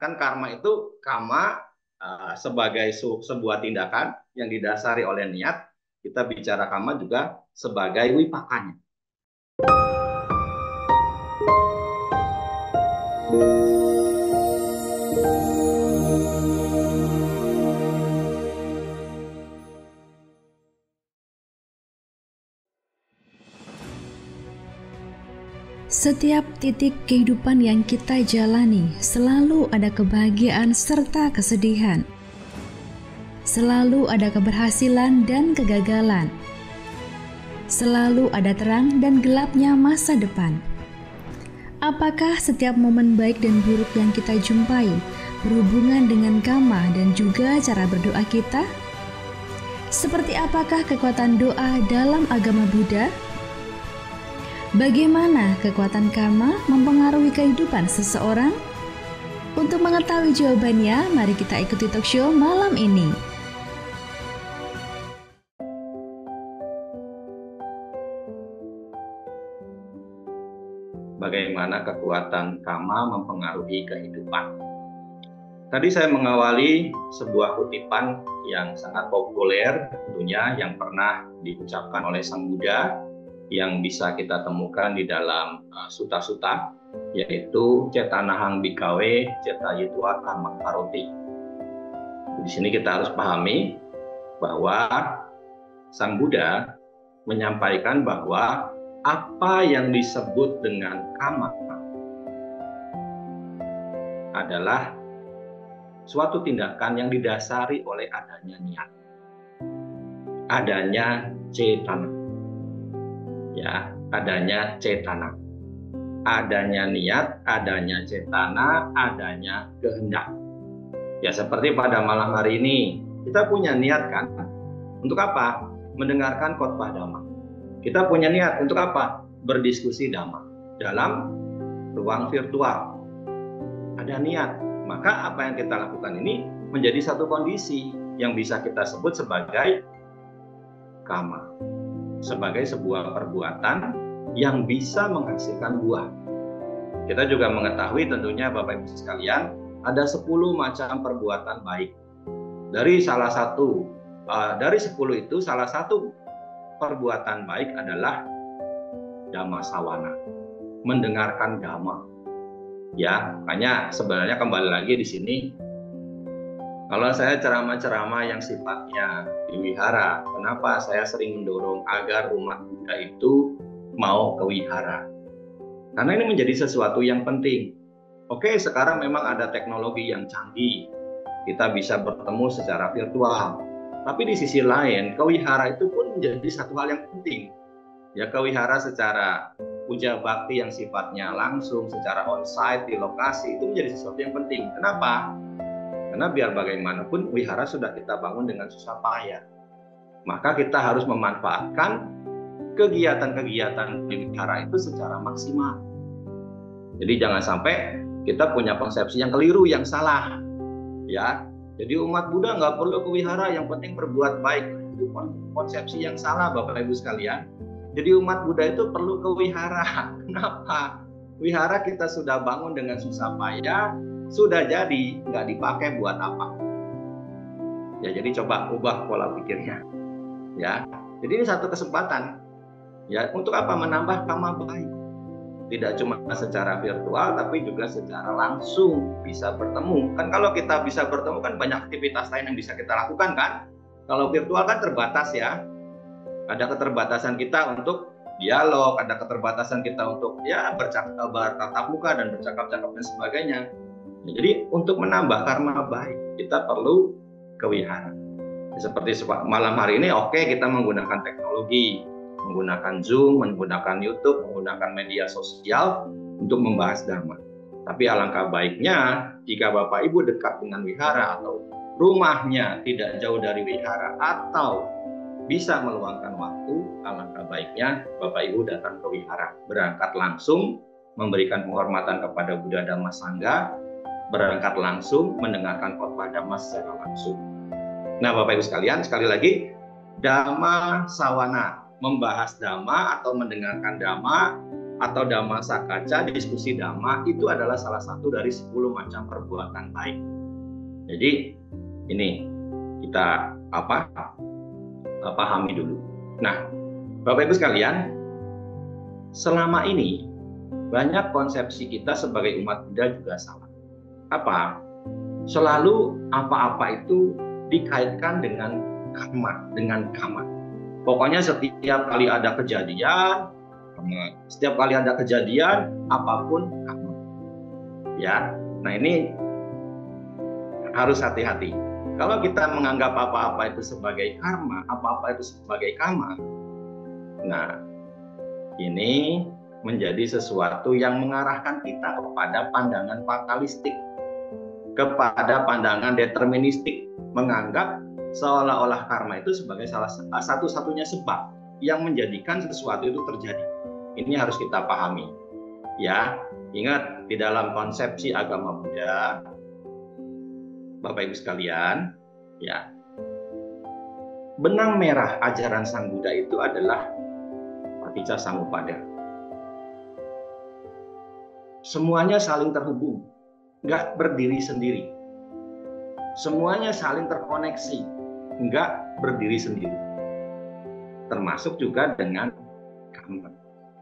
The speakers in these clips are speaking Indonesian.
Kan karma itu kama sebagai sebuah tindakan yang didasari oleh niat. Kita bicara kama juga sebagai wipakanya. Setiap titik kehidupan yang kita jalani selalu ada kebahagiaan serta kesedihan. Selalu ada keberhasilan dan kegagalan. Selalu ada terang dan gelapnya masa depan. Apakah setiap momen baik dan buruk yang kita jumpai berhubungan dengan karma dan juga cara berdoa kita? Seperti apakah kekuatan doa dalam agama Buddha? Bagaimana kekuatan karma mempengaruhi kehidupan seseorang? Untuk mengetahui jawabannya, mari kita ikuti talk show malam ini. Bagaimana kekuatan karma mempengaruhi kehidupan? Tadi saya mengawali sebuah kutipan yang sangat populer tentunya yang pernah diucapkan oleh Sang Buddha, yang bisa kita temukan di dalam suta-suta, yaitu cetanahang bikawe cetayitwa karma karoti. Di sini kita harus pahami bahwa Sang Buddha menyampaikan bahwa apa yang disebut dengan karma adalah suatu tindakan yang didasari oleh adanya niat, adanya cetana. Ya, adanya cetana, adanya niat, adanya cetana, adanya kehendak. Ya, seperti pada malam hari ini kita punya niat kan? Untuk apa? Mendengarkan khotbah Dhamma. Kita punya niat untuk apa? Berdiskusi Dhamma dalam ruang virtual. Ada niat, maka apa yang kita lakukan ini menjadi satu kondisi yang bisa kita sebut sebagai karma, sebagai sebuah perbuatan yang bisa menghasilkan buah. Kita juga mengetahui tentunya Bapak Ibu sekalian, ada 10 macam perbuatan baik. Dari 10 itu salah satu perbuatan baik adalah Dhamma sawana, mendengarkan Dhamma. Ya, makanya sebenarnya kembali lagi di sini, kalau saya ceramah-ceramah yang sifatnya di wihara, kenapa saya sering mendorong agar umat Buddha itu mau ke wihara? Karena ini menjadi sesuatu yang penting. Oke, sekarang memang ada teknologi yang canggih, kita bisa bertemu secara virtual. Tapi di sisi lain, ke wihara itu pun menjadi satu hal yang penting. Ya, ke wihara secara puja bakti yang sifatnya langsung, secara on-site di lokasi, itu menjadi sesuatu yang penting. Kenapa? Karena biar bagaimanapun wihara sudah kita bangun dengan susah payah. Maka kita harus memanfaatkan kegiatan-kegiatan di wihara itu secara maksimal. Jadi jangan sampai kita punya konsepsi yang keliru, yang salah. Ya, jadi umat Buddha nggak perlu ke wihara, yang penting berbuat baik. Itu konsepsi yang salah Bapak Ibu sekalian. Jadi umat Buddha itu perlu ke wihara. Kenapa? Wihara kita sudah bangun dengan susah payah, sudah jadi, nggak dipakai buat apa. Ya, jadi coba ubah pola pikirnya. Ya, jadi ini satu kesempatan. Ya, untuk apa? Menambah karma baik. Tidak cuma secara virtual, tapi juga secara langsung bisa bertemu. Kan kalau kita bisa bertemu kan banyak aktivitas lain yang bisa kita lakukan kan. Kalau virtual kan terbatas ya. Ada keterbatasan kita untuk dialog, ada keterbatasan kita untuk ya bertatap muka dan bercakap-cakap dan sebagainya. Jadi untuk menambah karma baik, kita perlu ke wihara. Seperti malam hari ini, oke, kita menggunakan teknologi, menggunakan Zoom, menggunakan YouTube, menggunakan media sosial untuk membahas Dhamma. Tapi alangkah baiknya jika Bapak Ibu dekat dengan wihara atau rumahnya tidak jauh dari wihara atau bisa meluangkan waktu, alangkah baiknya Bapak Ibu datang ke wihara, berangkat langsung memberikan penghormatan kepada Buddha Dhamma Sangha, berangkat langsung mendengarkan khotbah Dhamma secara langsung. Nah, Bapak Ibu sekalian, sekali lagi, Dhamma sawana, membahas Dhamma atau mendengarkan Dhamma atau Dhamma Sakaca, diskusi Dhamma, itu adalah salah satu dari 10 macam perbuatan baik. Jadi ini kita pahami dulu. Nah, Bapak Ibu sekalian, selama ini banyak konsepsi kita sebagai umat Buddha juga salah. Apa? Selalu apa-apa itu dikaitkan dengan karma, dengan kama. Pokoknya setiap kali ada kejadian, setiap kali ada kejadian apapun karma. Ya. Nah, ini harus hati-hati. Kalau kita menganggap apa-apa itu sebagai karma, apa-apa itu sebagai kama, nah, ini menjadi sesuatu yang mengarahkan kita kepada pandangan fatalistik, kepada pandangan deterministik, menganggap seolah-olah karma itu sebagai satu-satunya sebab yang menjadikan sesuatu itu terjadi. Ini harus kita pahami. Ya, ingat di dalam konsepsi agama Buddha, Bapak Ibu sekalian, ya, benang merah ajaran Sang Buddha itu adalah Paticca Samuppada. Semuanya saling terhubung, nggak berdiri sendiri. Semuanya saling terkoneksi, nggak berdiri sendiri. Termasuk juga dengan karma.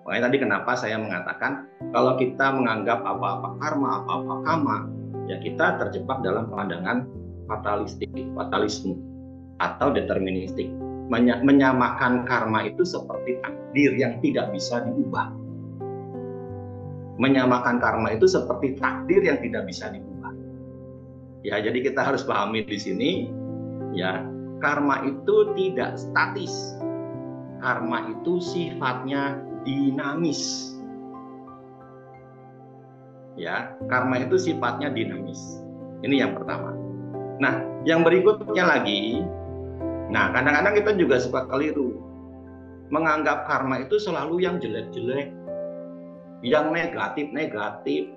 Makanya tadi kenapa saya mengatakan kalau kita menganggap apa-apa karma, apa-apa kama, ya kita terjebak dalam pandangan fatalisme atau deterministik. Menyamakan karma itu seperti takdir yang tidak bisa diubah. Menyamakan karma itu seperti takdir yang tidak bisa diubah. Ya, jadi kita harus pahami di sini, ya, karma itu tidak statis. Karma itu sifatnya dinamis. Ya, karma itu sifatnya dinamis. Ini yang pertama. Nah, yang berikutnya lagi, nah kadang-kadang kita juga suka keliru. Menganggap karma itu selalu yang jelek-jelek, yang negatif-negatif,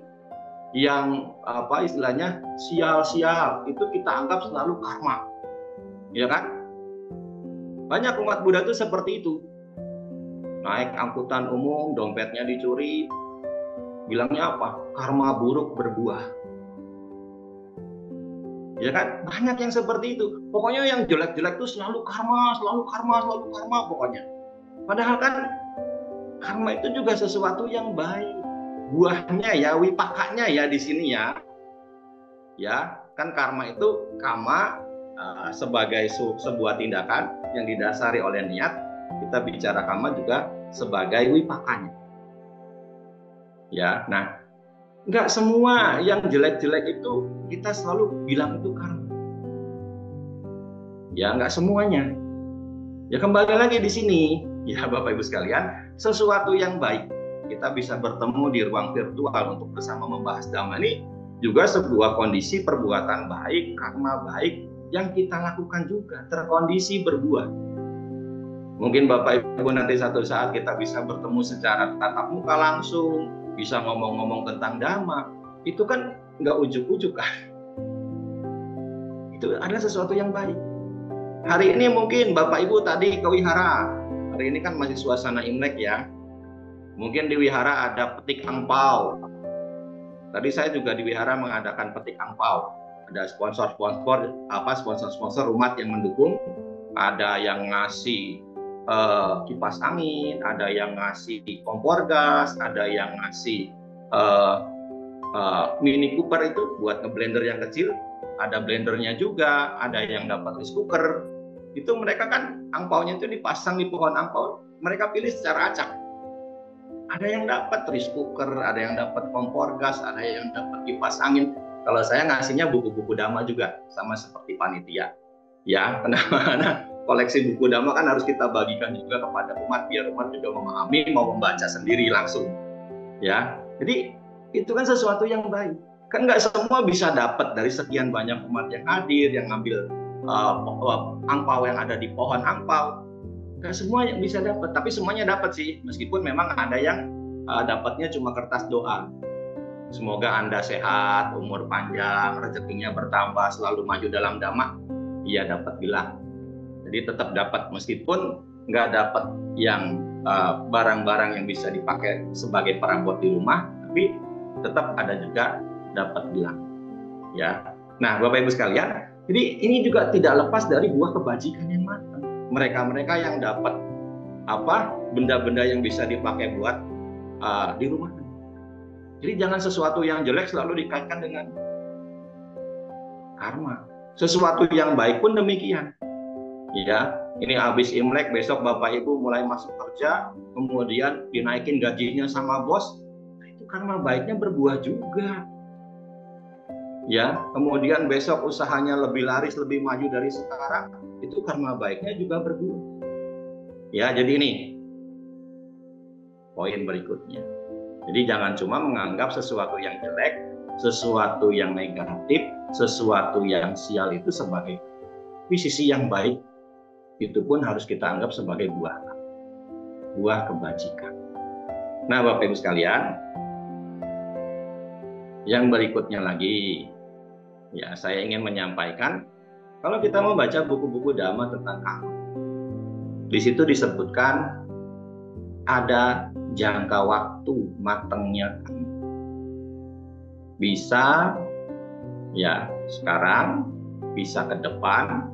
yang istilahnya sial-sial, itu kita anggap selalu karma. Ya kan? Banyak umat Buddha itu seperti itu. Naik angkutan umum, dompetnya dicuri, bilangnya apa? Karma buruk berbuah. Ya kan? Banyak yang seperti itu. Pokoknya yang jelek-jelek itu selalu karma, selalu karma, selalu karma pokoknya. Padahal kan karma itu juga sesuatu yang baik. Buahnya ya, wipakanya ya di sini ya. Ya, kan karma itu kama sebagai sebuah tindakan yang didasari oleh niat. Kita bicara kama juga sebagai wipakanya. Ya, nah, nggak semua yang jelek-jelek itu kita selalu bilang itu karma. Ya, nggak semuanya. Ya, kembali lagi di sini. Ya, Bapak Ibu sekalian, sesuatu yang baik, kita bisa bertemu di ruang virtual untuk bersama membahas Dhamma ini juga sebuah kondisi perbuatan baik, karma baik yang kita lakukan juga, terkondisi berbuah. Mungkin Bapak Ibu nanti satu saat kita bisa bertemu secara tatap muka langsung, bisa ngomong-ngomong tentang Dhamma, itu kan nggak ujuk-ujuk kan. Itu adalah sesuatu yang baik. Hari ini mungkin Bapak Ibu tadi ke wihara. Hari ini kan masih suasana Imlek ya. Mungkin di wihara ada petik angpau. Tadi saya juga di wihara mengadakan petik angpau. Ada sponsor-sponsor umat yang mendukung. Ada yang ngasih kipas angin, ada yang ngasih kompor gas, ada yang ngasih mini cooker itu buat ngeblender yang kecil. Ada blendernya juga, ada yang dapat rice cooker. Itu mereka kan angpaunya itu dipasang di pohon angpau, mereka pilih secara acak. Ada yang dapat rice cooker, ada yang dapat kompor gas, ada yang dapat kipas angin. Kalau saya ngasihnya buku-buku Dhamma juga, sama seperti panitia. Ya, karena koleksi buku Dhamma kan harus kita bagikan juga kepada umat, biar umat juga memahami, mau membaca sendiri langsung. Ya, jadi itu kan sesuatu yang baik. Kan nggak semua bisa dapat dari sekian banyak umat yang hadir, yang ngambil angpau yang ada di pohon angpau. Nggak semua yang bisa dapat, tapi semuanya dapat sih. Meskipun memang ada yang dapatnya cuma kertas doa. Semoga Anda sehat, umur panjang, rezekinya bertambah, selalu maju dalam Dhamma. Iya dapat bilang. Jadi tetap dapat meskipun nggak dapat yang barang-barang yang bisa dipakai sebagai perabot di rumah, tapi tetap ada juga dapat hilang. Ya, nah Bapak Ibu sekalian, jadi ini juga tidak lepas dari buah kebajikan yang matang. Mereka-mereka yang dapat benda-benda yang bisa dipakai buat di rumah. Jadi jangan sesuatu yang jelek selalu dikaitkan dengan karma. Sesuatu yang baik pun demikian. Ya, ini habis Imlek, besok Bapak Ibu mulai masuk kerja, kemudian dinaikin gajinya sama bos, itu karma baiknya berbuah juga. Ya, kemudian besok usahanya lebih laris, lebih maju dari sekarang, itu karma baiknya juga berbuah. Ya, jadi ini poin berikutnya. Jadi jangan cuma menganggap sesuatu yang jelek, sesuatu yang negatif, sesuatu yang sial itu sebagai sisi yang baik. Itu pun harus kita anggap sebagai buah kebajikan. Nah, Bapak Ibu sekalian, yang berikutnya lagi, ya saya ingin menyampaikan, kalau kita membaca buku-buku Dhamma tentang karma, di situ disebutkan ada jangka waktu matangnya karma. Bisa ya sekarang, bisa ke depan,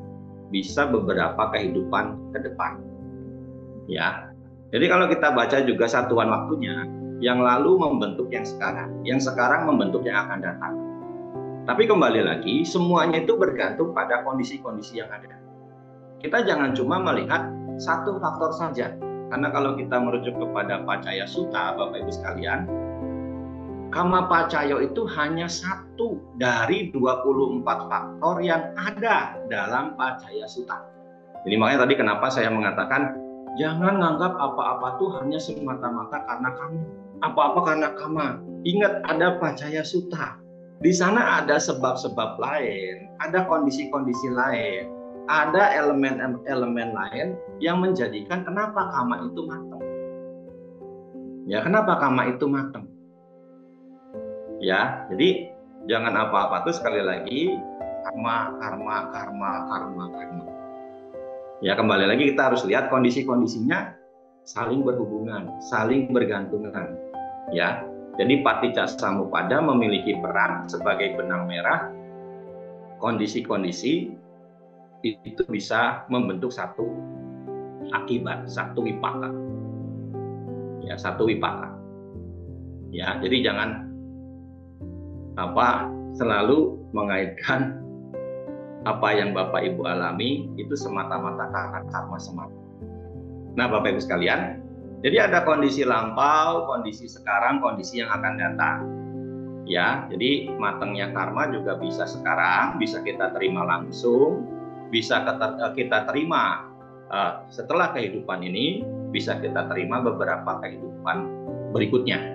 bisa beberapa kehidupan ke depan. Ya. Jadi kalau kita baca juga satuan waktunya, yang lalu membentuk yang sekarang membentuk yang akan datang. Tapi kembali lagi, semuanya itu bergantung pada kondisi-kondisi yang ada. Kita jangan cuma melihat satu faktor saja. Karena kalau kita merujuk kepada Pacaya Sutta, Bapak Ibu sekalian, Kama Pacayo itu hanya satu dari 24 faktor yang ada dalam Pacaya Sutta. Jadi makanya tadi kenapa saya mengatakan jangan menganggap apa-apa tuh hanya semata-mata karena kamu, apa-apa karena kama. Ingat ada Pacaya Sutta. Di sana ada sebab-sebab lain, ada kondisi-kondisi lain, ada elemen-elemen lain yang menjadikan kenapa kama itu matang. Ya, kenapa kama itu matang? Ya, jadi jangan apa-apa tuh sekali lagi karma. Ya, kembali lagi kita harus lihat kondisi-kondisinya saling berhubungan, saling bergantungan. Ya, jadi Paticcasamuppada memiliki peran sebagai benang merah. Kondisi-kondisi itu bisa membentuk satu akibat, satu wipaka. Ya, satu wipaka. Ya, jadi jangan selalu mengaitkan apa yang Bapak Ibu alami itu semata-mata karena karma semata. Nah, Bapak Ibu sekalian, jadi ada kondisi lampau, kondisi sekarang, kondisi yang akan datang. Ya, jadi matangnya karma juga bisa sekarang, bisa kita terima langsung, bisa kita terima setelah kehidupan ini, bisa kita terima beberapa kehidupan berikutnya.